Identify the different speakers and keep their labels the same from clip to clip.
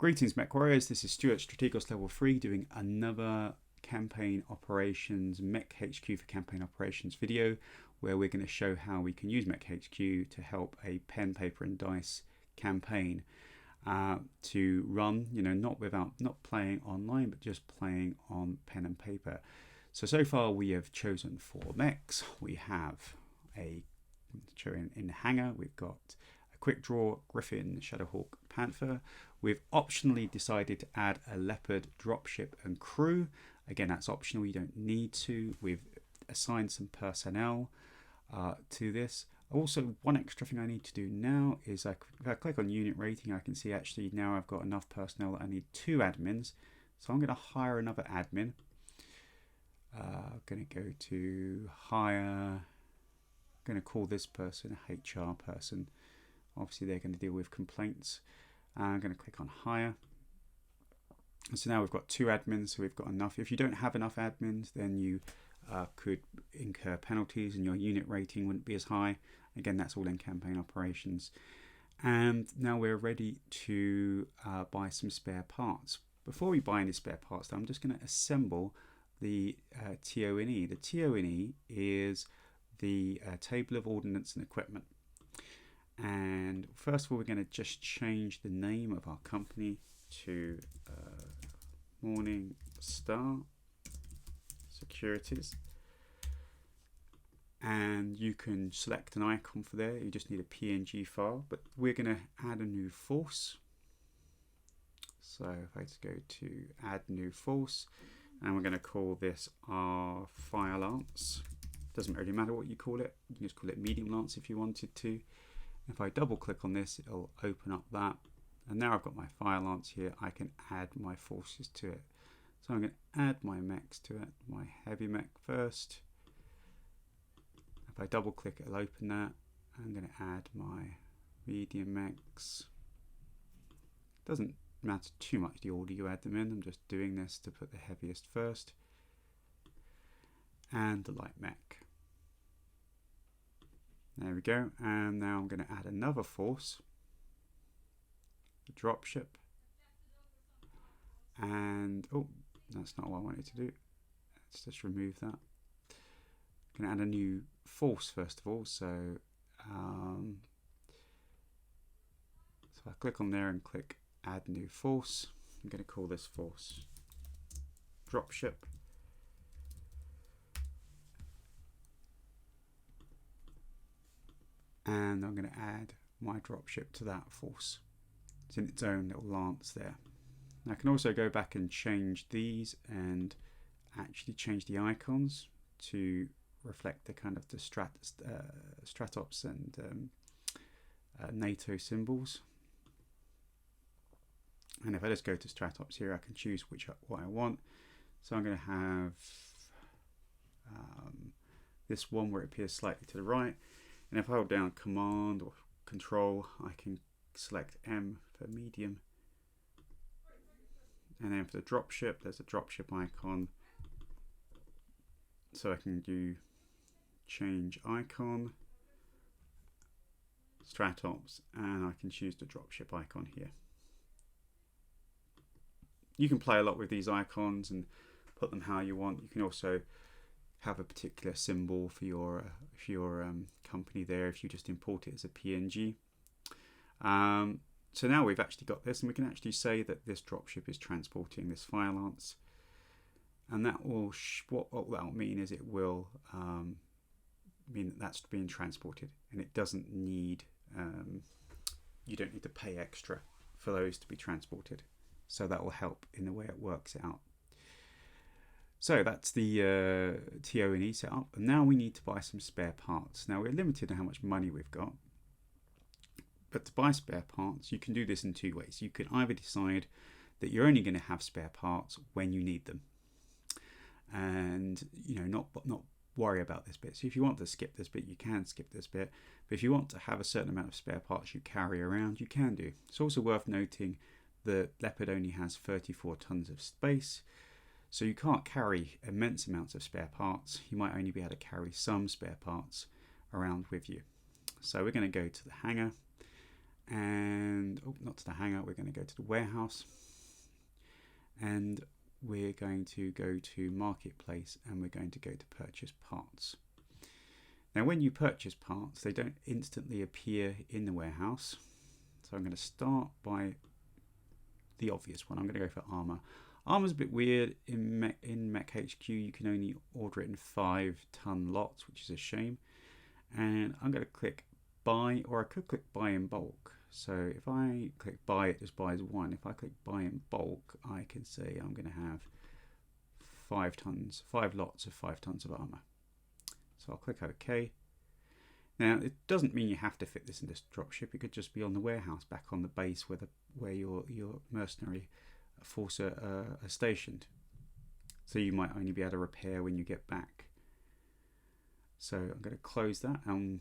Speaker 1: Greetings, Mech Warriors. This is Stuart, Strategos Level 3, doing another campaign operations, MekHQ for campaign operations video, where we're going to show how we can use MekHQ to help a pen, paper and dice campaign to run, not playing online, but just playing on pen and paper. So far we have chosen 4 mechs. We have in the hangar, we've got a quick draw, Griffin, Shadowhawk, Panther. We've optionally decided to add a Leopard, Dropship and crew. Again, that's optional, you don't need to. We've assigned some personnel to this. Also, one extra thing I need to do now is if I click on unit rating, I can see actually now I've got enough personnel that I need 2 admins. So I'm going to hire another admin. I'm going to go to hire. I'm going to call this person a HR person. Obviously, they're going to deal with complaints. I'm going to click on hire. And so now we've got 2 admins, so we've got enough. If you don't have enough admins, then you could incur penalties and your unit rating wouldn't be as high. Again, that's all in campaign operations. And now we're ready to buy some spare parts. Before we buy any spare parts, though, I'm just going to assemble the TONE. The TONE is the table of ordnance and equipment. And first of all, we're going to just change the name of our company to Morning Star Securities. And you can select an icon for there. You just need a PNG file, but we're going to add a new force. So if I just go to add new force, and we're going to call this our Fire Lance. Doesn't really matter what you call it. You can just call it Medium Lance if you wanted to. If I double click on this, it'll open up that. And now I've got my Fire Lance here. I can add my forces to it. So I'm going to add my mechs to it. My heavy mech first. If I double click, it'll open that. I'm going to add my medium mechs. Doesn't matter too much the order you add them in. I'm just doing this to put the heaviest first. And the light mech. There we go. And now I'm going to add another force. The dropship. And, oh, that's not what I wanted to do. Let's just remove that. I'm going to add a new force first of all. So if I click on there and click add new force, I'm going to call this force dropship. And I'm going to add my dropship to that force. It's in its own little lance there. I can also go back and change these and actually change the icons to reflect the kind of the Stratops and NATO symbols. And if I just go to Stratops here, I can choose what I want. So I'm going to have this one where it appears slightly to the right. And if I hold down Command or Control, I can select M for medium. And then for the dropship, there's a dropship icon. So I can do change icon, Stratops, and I can choose the dropship icon here. You can play a lot with these icons and put them how you want. You can also have a particular symbol for your company there if you just import it as a PNG. So now we've actually got this, and we can actually say that this dropship is transporting this Fire Lance, and that will what that will mean is it will mean that that's being transported, and it doesn't need you don't need to pay extra for those to be transported. So that will help in the way it works out. So that's the TONE set up, and now we need to buy some spare parts. Now we're limited to how much money we've got, but to buy spare parts you can do this in 2 ways. You can either decide that you're only going to have spare parts when you need them, and not worry about this bit. So if you want to skip this bit, you can skip this bit, but if you want to have a certain amount of spare parts you carry around, you can do. It's also worth noting that Leopard only has 34 tons of space. So you can't carry immense amounts of spare parts. You might only be able to carry some spare parts around with you. So we're going to go to the hangar, and not to the hangar, we're going to go to the warehouse, and we're going to go to marketplace, and we're going to go to purchase parts. Now when you purchase parts, they don't instantly appear in the warehouse, so I'm going to start by the obvious one. I'm going to go for armor. Armor's a bit weird. In MekHQ you can only order it in 5-ton lots, which is a shame, and I'm going to click buy, or I could click buy in bulk. So if I click buy, it just buys one. If I click buy in bulk, I can say I'm going to have 5 lots of 5 tons of armor. So I'll click OK. Now it doesn't mean you have to fit this in this dropship. It could just be on the warehouse, back on the base where your mercenary force are stationed. So you might only be able to repair when you get back. So I'm going to close that, and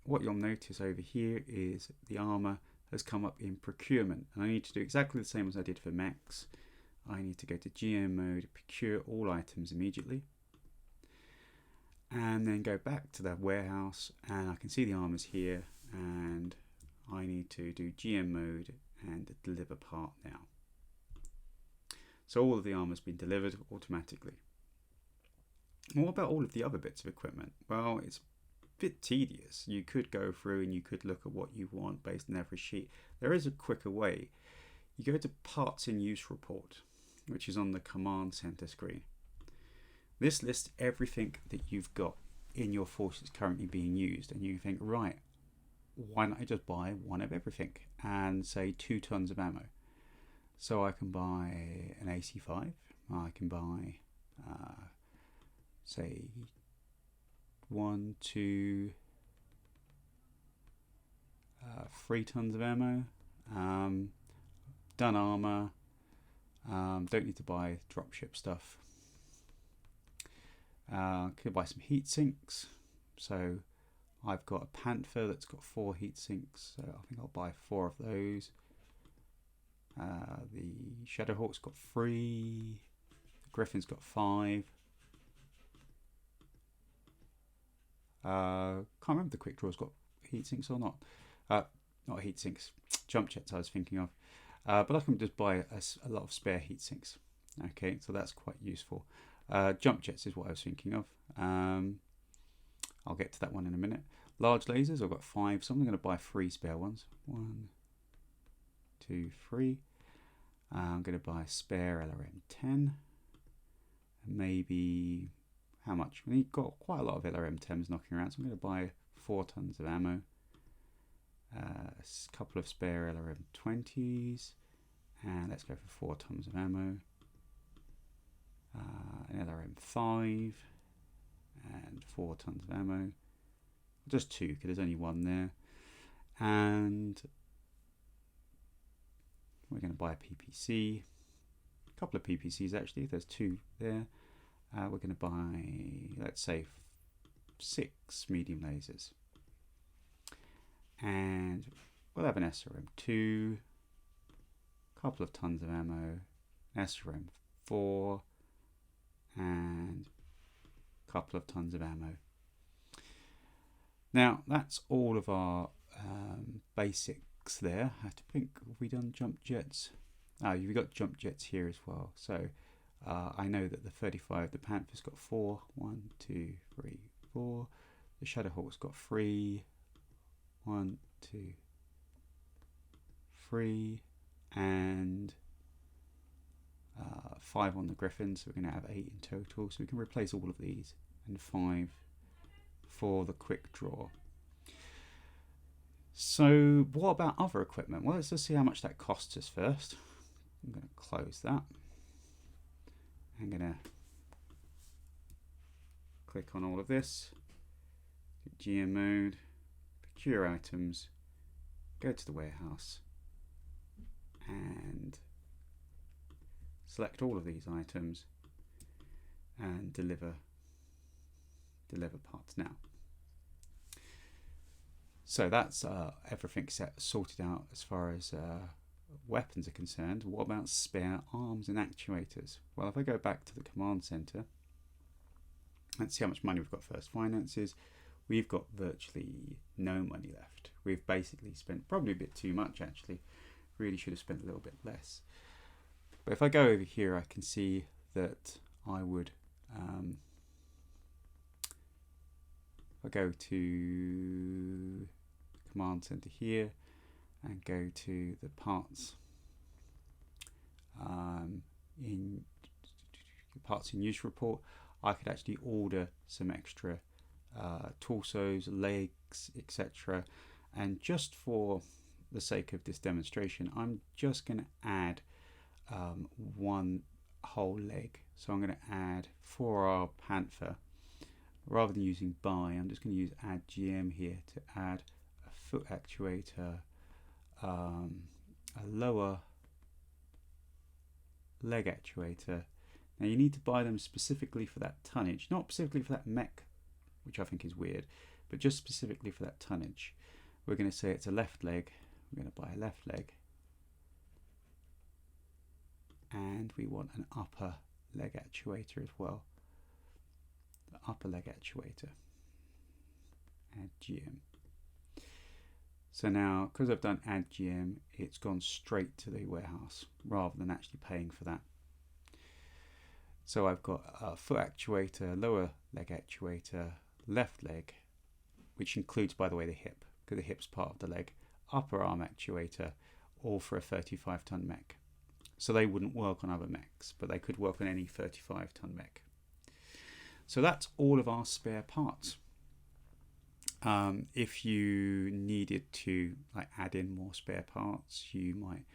Speaker 1: what you'll notice over here is the armor has come up in procurement, and I need to do exactly the same as I did for mechs. I need to go to GM mode, procure all items immediately, and then go back to the warehouse, and I can see the armor's here, and I need to do GM mode and deliver part now. So all of the armor's been delivered automatically. And what about all of the other bits of equipment? Well, it's bit tedious. You could go through and you could look at what you want based on every sheet. There is a quicker way. You go to parts in use report, which is on the command center screen. This lists everything that you've got in your force that's currently being used, and you think, right, why not I just buy one of everything and say 2 tons of ammo. So I can buy an AC5, I can buy say 1, 2, 3 tons of ammo, done armor, don't need to buy dropship stuff. Could buy some heat sinks, so I've got a Panther that's got 4 heat sinks, so I think I'll buy 4 of those. The Shadowhawk's got 3, the Griffin's got 5. Can't remember if the quick draw's got heat sinks or not. Not heat sinks, jump jets I was thinking of. But I can just buy a lot of spare heat sinks. Okay, so that's quite useful. Jump jets is what I was thinking of. I'll get to that one in a minute. Large lasers, I've got 5, so I'm going to buy 3 spare ones. 1, 2, 3. I'm going to buy a spare LRM-10. And maybe, how much? We've got quite a lot of LRM-10s knocking around, so I'm going to buy 4 tons of ammo. A couple of spare LRM-20s. And let's go for 4 tons of ammo. An LRM-5 and 4 tons of ammo. Just 2 because there's only 1 there. And we're going to buy a PPC. A couple of PPCs actually, if there's 2 there. We're going to buy, let's say, 6 medium lasers. And we'll have an SRM-2, a couple of tons of ammo, an SRM-4, and a couple of tons of ammo. Now that's all of our basics there. I have to think, have we done jump jets? You've got jump jets here as well. So I know that the 35, the Panther's got 4. 1, 2, 3, 4. The Shadowhawk's got 3. 1, 2, 3, and 5 on the Griffin, so we're going to have 8 in total. So we can replace all of these, and 5 for the quick draw. So what about other equipment? Well, let's just see how much that costs us first. I'm going to close that. I'm going to click on all of this, GM mode, procure items, go to the warehouse, and select all of these items and deliver parts now. So that's everything sorted out as far as weapons are concerned. What about spare arms and actuators? Well, if I go back to the command center, let's see how much money we've got first. Finances, we've got virtually no money left. We've basically spent probably a bit too much actually. Really should have spent a little bit less. But if I go over here, I can see that I would, if I go to Command Center here and go to the parts in use report, I could actually order some extra torsos, legs, etc. And just for the sake of this demonstration, I'm just going to add one whole leg. So I'm going to add for our panther, rather than using buy, I'm just going to use add GM here to add a foot actuator, a lower leg actuator. Now you need to buy them specifically for that tonnage, not specifically for that mech, which I think is weird, but just specifically for that tonnage. We're going to say it's a left leg. We're going to buy a left leg, and we want an upper leg actuator as well. The upper leg actuator, add GM. So now, because I've done add GM, it's gone straight to the warehouse rather than actually paying for that. So I've got a foot actuator, lower leg actuator, left leg, which includes, by the way, the hip, because the hip's part of the leg, upper arm actuator, all for a 35-ton mech. So they wouldn't work on other mechs, but they could work on any 35-ton mech. So that's all of our spare parts. If you needed to add in more spare parts, you might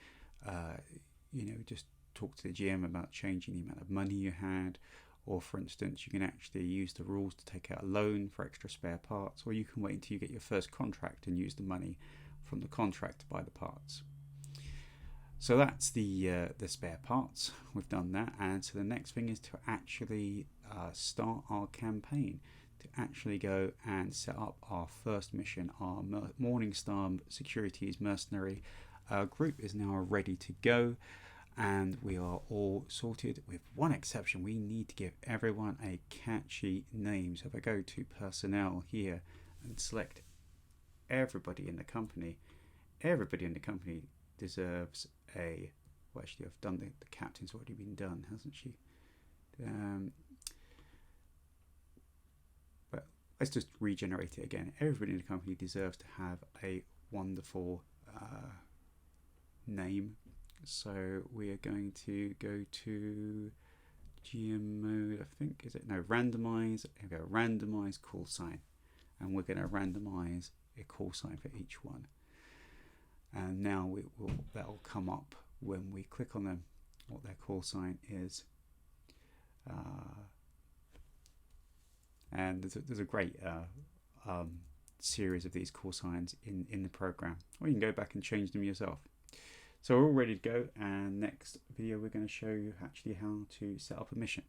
Speaker 1: just talk to the GM about changing the amount of money you had, or for instance you can actually use the rules to take out a loan for extra spare parts, or you can wait until you get your first contract and use the money from the contract to buy the parts. So that's the spare parts. We've done that, and so the next thing is to actually start our campaign, to actually go and set up our first mission. Our Morningstar Securities Mercenary group is now ready to go, and we are all sorted with one exception. We need to give everyone a catchy name. So if I go to personnel here and select everybody in the company deserves a, well, actually I've done the captain's already been done, hasn't she? But let's just regenerate it again. Everybody in the company deserves to have a wonderful name. So we are going to go to GM mode, I think, is it? No, randomize. We go randomize call sign, and we're going to randomize a call sign for each one. And now that will come up when we click on them, what their call sign is. And there's a great series of these call signs in the program, or you can go back and change them yourself. So we're all ready to go, and next video we're going to show you actually how to set up a mission.